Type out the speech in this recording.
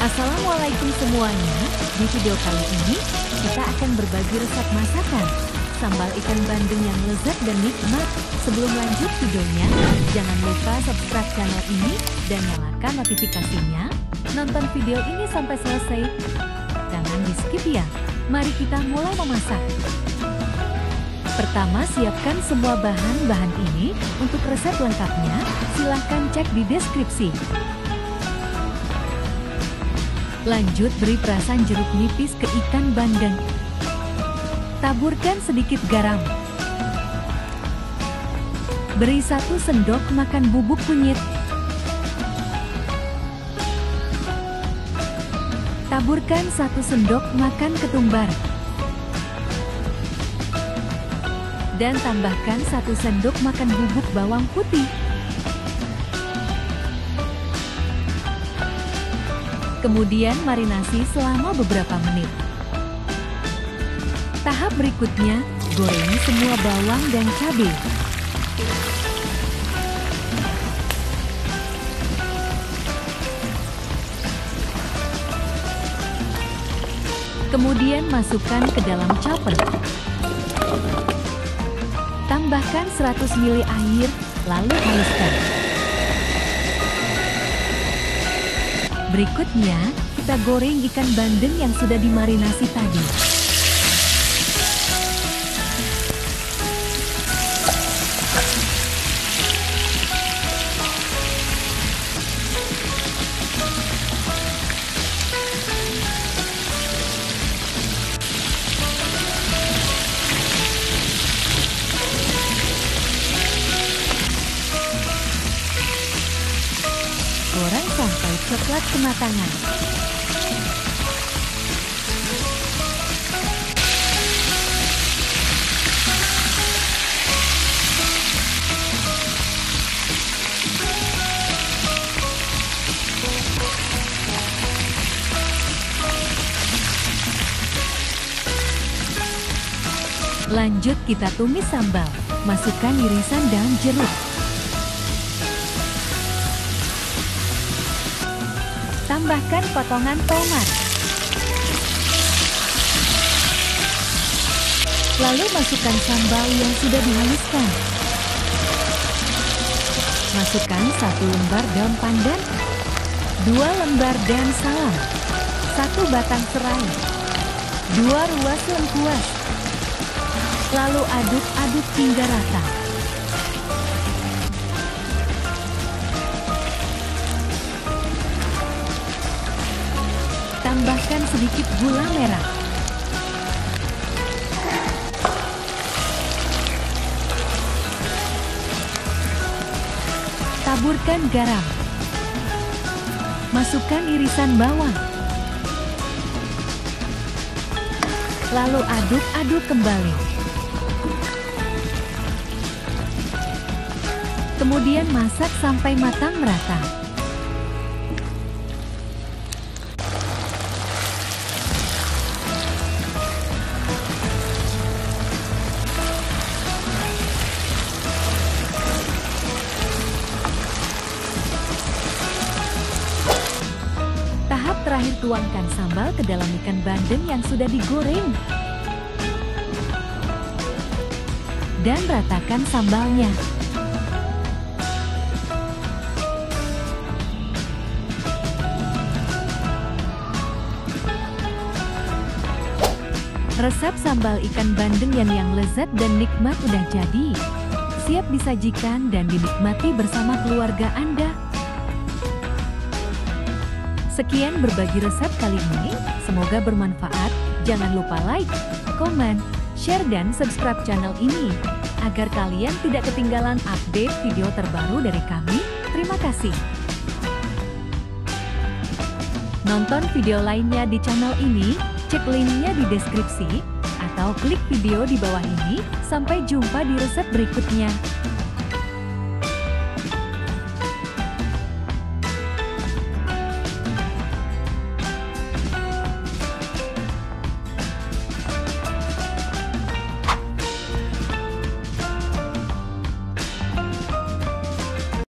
Assalamualaikum semuanya. Di video kali ini kita akan berbagi resep masakan sambal ikan bandeng yang lezat dan nikmat. Sebelum lanjut videonya, jangan lupa subscribe channel ini dan nyalakan notifikasinya. Nonton video ini sampai selesai, jangan di skip ya. Mari kita mulai memasak. Pertama, siapkan semua bahan-bahan ini. Untuk resep lengkapnya silahkan cek di deskripsi. Lanjut, beri perasan jeruk nipis ke ikan bandeng. Taburkan sedikit garam. Beri 1 sendok makan bubuk kunyit. Taburkan 1 sendok makan ketumbar. Dan tambahkan 1 sendok makan bubuk bawang putih. Kemudian marinasi selama beberapa menit. Tahap berikutnya, goreng semua bawang dan cabai. Kemudian masukkan ke dalam chopper. Tambahkan 100 ml air, lalu haluskan. Berikutnya, kita goreng ikan bandeng yang sudah dimarinasi tadi. Goreng sampai coklat kematangan. Lanjut, kita tumis sambal. Masukkan irisan daun jeruk. Tambahkan potongan tomat. Lalu masukkan sambal yang sudah dihaluskan. Masukkan 1 lembar daun pandan, 2 lembar daun salam, 1 batang serai, 2 ruas lengkuas. Lalu aduk-aduk hingga rata. Tambahkan sedikit gula merah. Taburkan garam. Masukkan irisan bawang. Lalu aduk-aduk kembali. Kemudian masak sampai matang merata. Tahap terakhir, tuangkan sambal ke dalam ikan bandeng yang sudah digoreng. Dan ratakan sambalnya. Resep sambal ikan bandeng yang lezat dan nikmat udah jadi. Siap disajikan dan dinikmati bersama keluarga Anda. Sekian berbagi resep kali ini, semoga bermanfaat. Jangan lupa like, komen, share dan subscribe channel ini, agar kalian tidak ketinggalan update video terbaru dari kami. Terima kasih. Nonton video lainnya di channel ini, cek linknya di deskripsi, atau klik video di bawah ini. Sampai jumpa di resep berikutnya.